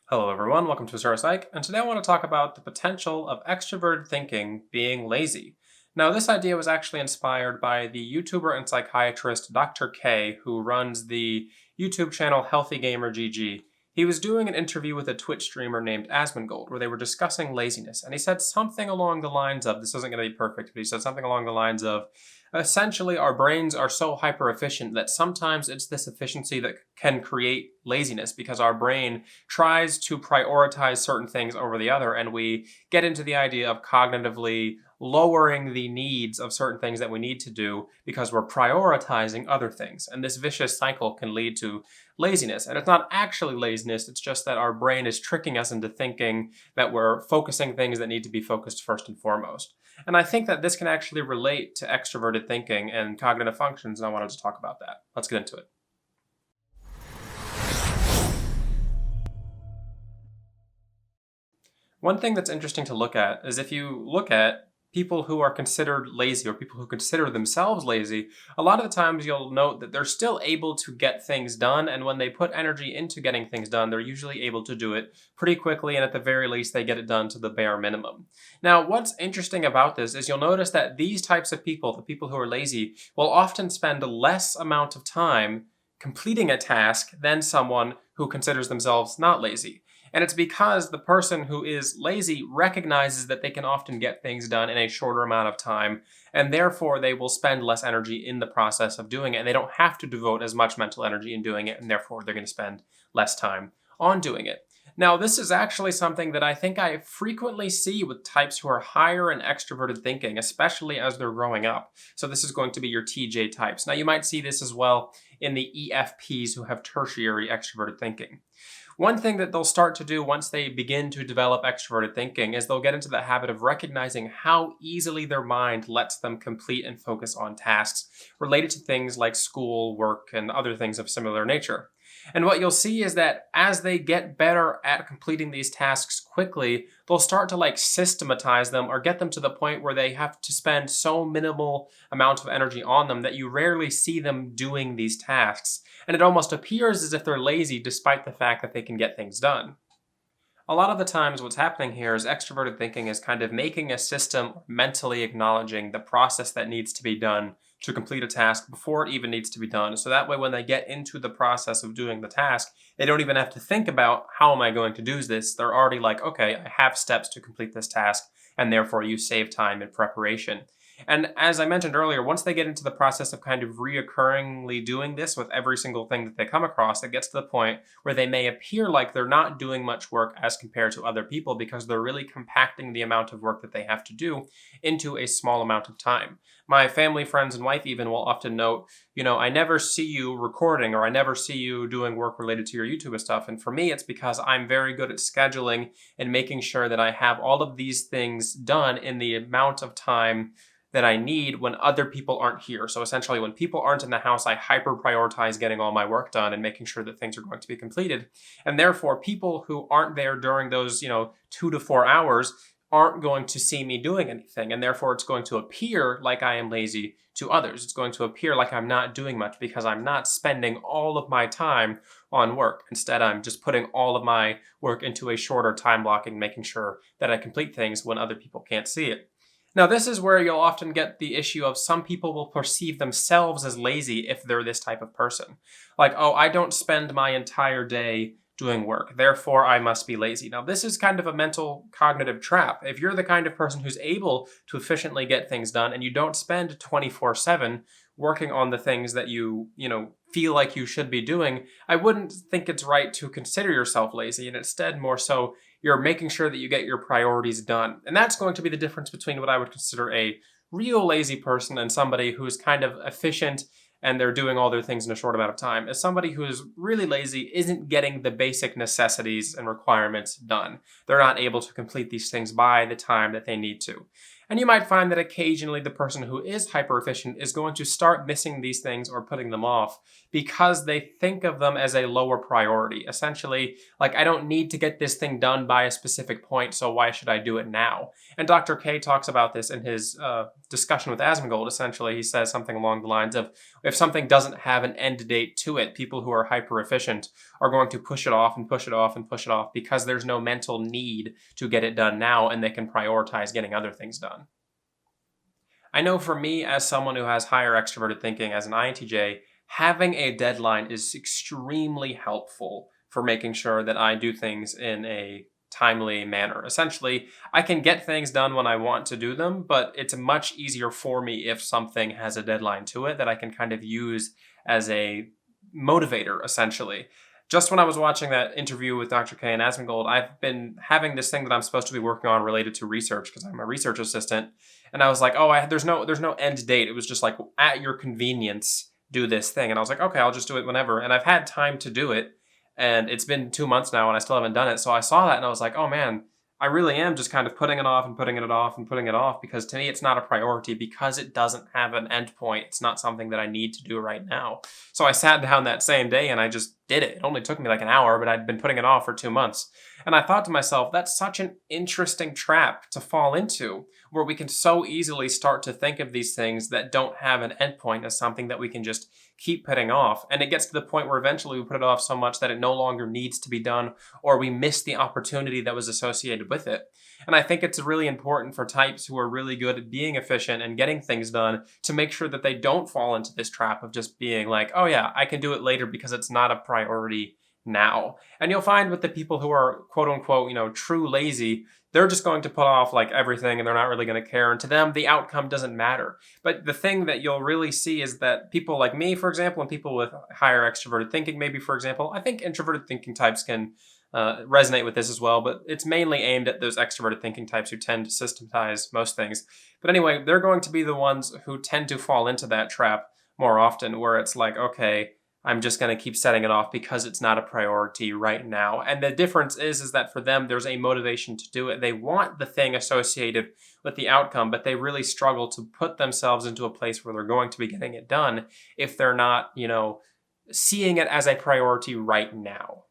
Hello, everyone. Welcome to Zero Psych, and today I want to talk about the potential of extroverted thinking being lazy. Now, this idea was actually inspired by the YouTuber and psychiatrist Dr. K, who runs the YouTube channel Healthy Gamer GG. He was doing an interview with a Twitch streamer named Asmongold, where they were discussing laziness, and he said something along the lines of, this isn't going to be perfect, but he said something along the lines of, essentially, our brains are so hyper efficient that sometimes it's this efficiency that can create laziness because our brain tries to prioritize certain things over the other, and we get into the idea of cognitively lowering the needs of certain things that we need to do because we're prioritizing other things. And this vicious cycle can lead to laziness. And it's not actually laziness, it's just that our brain is tricking us into thinking that we're focusing things that need to be focused first and foremost. And I think that this can actually relate to extroverted thinking and cognitive functions, and I wanted to talk about that. Let's get into it. One thing that's interesting to look at is if you look at people who are considered lazy or people who consider themselves lazy, a lot of the times you'll note that they're still able to get things done, and when they put energy into getting things done, they're usually able to do it pretty quickly, and at the very least, they get it done to the bare minimum. Now, what's interesting about this is you'll notice that these types of people, the people who are lazy, will often spend less amount of time completing a task than someone who considers themselves not lazy. And it's because the person who is lazy recognizes that they can often get things done in a shorter amount of time, and therefore they will spend less energy in the process of doing it, and they don't have to devote as much mental energy in doing it, and therefore they're going to spend less time on doing it. Now, this is actually something that I think I frequently see with types who are higher in extroverted thinking, especially as they're growing up. So this is going to be your TJ types. Now, you might see this as well in the EFPs who have tertiary extroverted thinking. One thing that they'll start to do once they begin to develop extroverted thinking is they'll get into the habit of recognizing how easily their mind lets them complete and focus on tasks related to things like school, work, and other things of similar nature. And what you'll see is that as they get better at completing these tasks quickly, they'll start to systematize them or get them to the point where they have to spend so minimal amount of energy on them that you rarely see them doing these tasks. And it almost appears as if they're lazy despite the fact that they can get things done. A lot of the times what's happening here is extroverted thinking is kind of making a system mentally acknowledging the process that needs to be done to complete a task before it even needs to be done. So that way when they get into the process of doing the task, they don't even have to think about how am I going to do this. They're already like, okay, I have steps to complete this task, and therefore you save time in preparation. And as I mentioned earlier, once they get into the process of kind of reoccurringly doing this with every single thing that they come across, it gets to the point where they may appear like they're not doing much work as compared to other people because they're really compacting the amount of work that they have to do into a small amount of time. My family, friends, and wife even will often note, I never see you recording or I never see you doing work related to your YouTube and stuff. And for me, it's because I'm very good at scheduling and making sure that I have all of these things done in the amount of time that I need when other people aren't here. So essentially, when people aren't in the house, I hyper prioritize getting all my work done and making sure that things are going to be completed. And therefore, people who aren't there during those, 2 to 4 hours aren't going to see me doing anything. And therefore, it's going to appear like I am lazy to others. It's going to appear like I'm not doing much because I'm not spending all of my time on work. Instead, I'm just putting all of my work into a shorter time blocking, making sure that I complete things when other people can't see it. Now, this is where you'll often get the issue of some people will perceive themselves as lazy if they're this type of person. Like, oh, I don't spend my entire day doing work, therefore I must be lazy. Now, this is kind of a mental cognitive trap. If you're the kind of person who's able to efficiently get things done and you don't spend 24/7 working on the things that you feel like you should be doing, I wouldn't think it's right to consider yourself lazy, and instead more so you're making sure that you get your priorities done. And that's going to be the difference between what I would consider a real lazy person and somebody who's kind of efficient and they're doing all their things in a short amount of time. As somebody who is really lazy isn't getting the basic necessities and requirements done. They're not able to complete these things by the time that they need to. And you might find that occasionally the person who is hyper efficient is going to start missing these things or putting them off because they think of them as a lower priority. Essentially, like, I don't need to get this thing done by a specific point, so why should I do it now? And Dr. K talks about this in his discussion with Asmongold. Essentially, he says something along the lines of, if something doesn't have an end date to it, people who are hyper efficient are going to push it off and push it off and push it off because there's no mental need to get it done now, and they can prioritize getting other things done. I know for me, as someone who has higher extroverted thinking as an INTJ, having a deadline is extremely helpful for making sure that I do things in a timely manner. Essentially, I can get things done when I want to do them, but it's much easier for me if something has a deadline to it that I can kind of use as a motivator, essentially. Just when I was watching that interview with Dr. Kay and Asmongold, I've been having this thing that I'm supposed to be working on related to research because I'm a research assistant. And I was like, oh, there's no end date. It was just like, at your convenience, do this thing. And I was like, okay, I'll just do it whenever. And I've had time to do it. And it's been 2 months now and I still haven't done it. So I saw that and I was like, oh man, I really am just kind of putting it off and putting it off and putting it off because to me it's not a priority because it doesn't have an end point. It's not something that I need to do right now. So I sat down that same day and I just did it. It only took me like an hour, but I'd been putting it off for 2 months. And I thought to myself, that's such an interesting trap to fall into, where we can so easily start to think of these things that don't have an endpoint as something that we can just keep putting off. And it gets to the point where eventually we put it off so much that it no longer needs to be done, or we miss the opportunity that was associated with it. And I think it's really important for types who are really good at being efficient and getting things done to make sure that they don't fall into this trap of just being like, oh yeah, I can do it later because it's not a priority now. And you'll find with the people who are quote unquote, true lazy, they're just going to put off like everything and they're not really going to care. And to them, the outcome doesn't matter. But the thing that you'll really see is that people like me, for example, and people with higher extroverted thinking, maybe, for example, I think introverted thinking types can resonate with this as well, but it's mainly aimed at those extroverted thinking types who tend to systematize most things. But anyway, they're going to be the ones who tend to fall into that trap more often, where it's like, okay, I'm just going to keep setting it off because it's not a priority right now. And the difference is that for them, there's a motivation to do it. They want the thing associated with the outcome, but they really struggle to put themselves into a place where they're going to be getting it done if they're not, seeing it as a priority right now.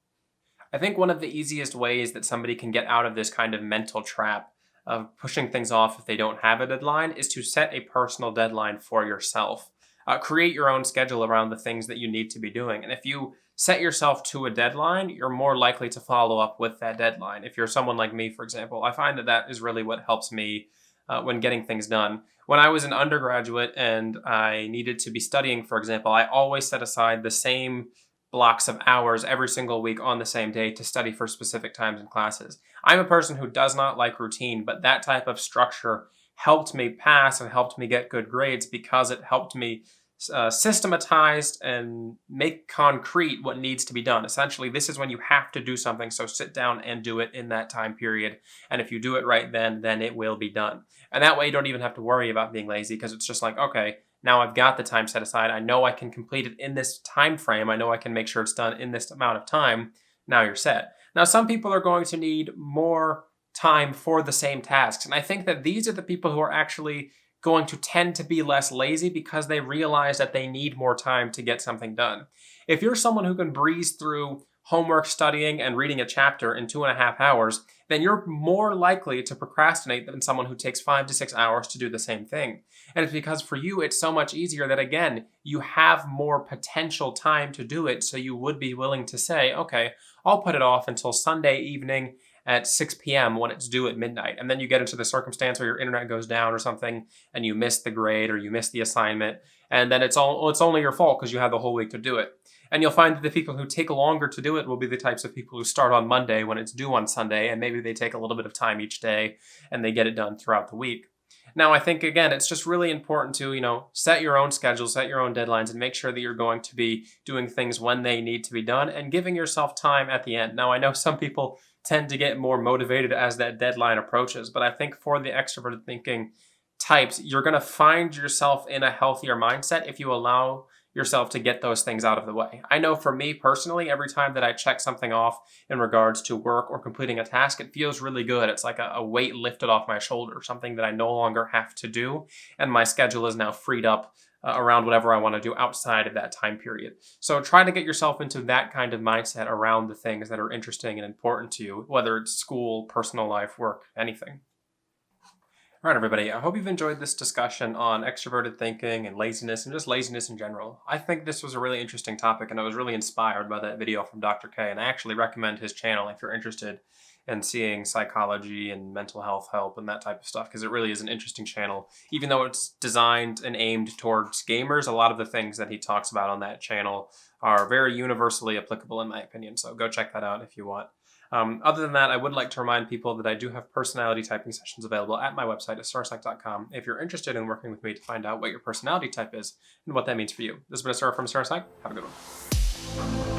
I think one of the easiest ways that somebody can get out of this kind of mental trap of pushing things off if they don't have a deadline is to set a personal deadline for yourself. Create your own schedule around the things that you need to be doing. And if you set yourself to a deadline, you're more likely to follow up with that deadline. If you're someone like me, for example, I find that is really what helps me when getting things done. When I was an undergraduate and I needed to be studying, for example, I always set aside the same blocks of hours every single week on the same day to study for specific times in classes. I'm a person who does not like routine, but that type of structure helped me pass and helped me get good grades because it helped me systematize and make concrete what needs to be done. Essentially, this is when you have to do something, so sit down and do it in that time period. And if you do it right then it will be done. And that way you don't even have to worry about being lazy because it's just like, okay, now I've got the time set aside. I know I can complete it in this time frame. I know I can make sure it's done in this amount of time. Now you're set. Now, some people are going to need more time for the same tasks. And I think that these are the people who are actually going to tend to be less lazy because they realize that they need more time to get something done. If you're someone who can breeze through homework, studying, and reading a chapter in 2.5 hours, then you're more likely to procrastinate than someone who takes 5 to 6 hours to do the same thing. And it's because for you, it's so much easier that, again, you have more potential time to do it, so you would be willing to say, okay, I'll put it off until Sunday evening at 6 p.m. when it's due at midnight. And then you get into the circumstance where your internet goes down or something and you miss the grade or you miss the assignment. And then it's only your fault because you had the whole week to do it. And you'll find that the people who take longer to do it will be the types of people who start on Monday when it's due on Sunday, and maybe they take a little bit of time each day and they get it done throughout the week. Now, I think, again, it's just really important to, set your own schedule, set your own deadlines, and make sure that you're going to be doing things when they need to be done and giving yourself time at the end. Now, I know some people tend to get more motivated as that deadline approaches, but I think for the extroverted thinking types, you're going to find yourself in a healthier mindset if you allow yourself to get those things out of the way. I know for me personally, every time that I check something off in regards to work or completing a task, it feels really good. It's like a weight lifted off my shoulder, something that I no longer have to do, and my schedule is now freed up around whatever I want to do outside of that time period. So try to get yourself into that kind of mindset around the things that are interesting and important to you, whether it's school, personal life, work, anything. All right, everybody. I hope you've enjoyed this discussion on extroverted thinking and laziness and just laziness in general. I think this was a really interesting topic, and I was really inspired by that video from Dr. K. And I actually recommend his channel if you're interested in seeing psychology and mental health help and that type of stuff, because it really is an interesting channel. Even though it's designed and aimed towards gamers, a lot of the things that he talks about on that channel are very universally applicable, in my opinion. So go check that out if you want. Other than that, I would like to remind people that I do have personality typing sessions available at my website at starpsych.com if you're interested in working with me to find out what your personality type is and what that means for you. This has been Star from Starpsych. Have a good one.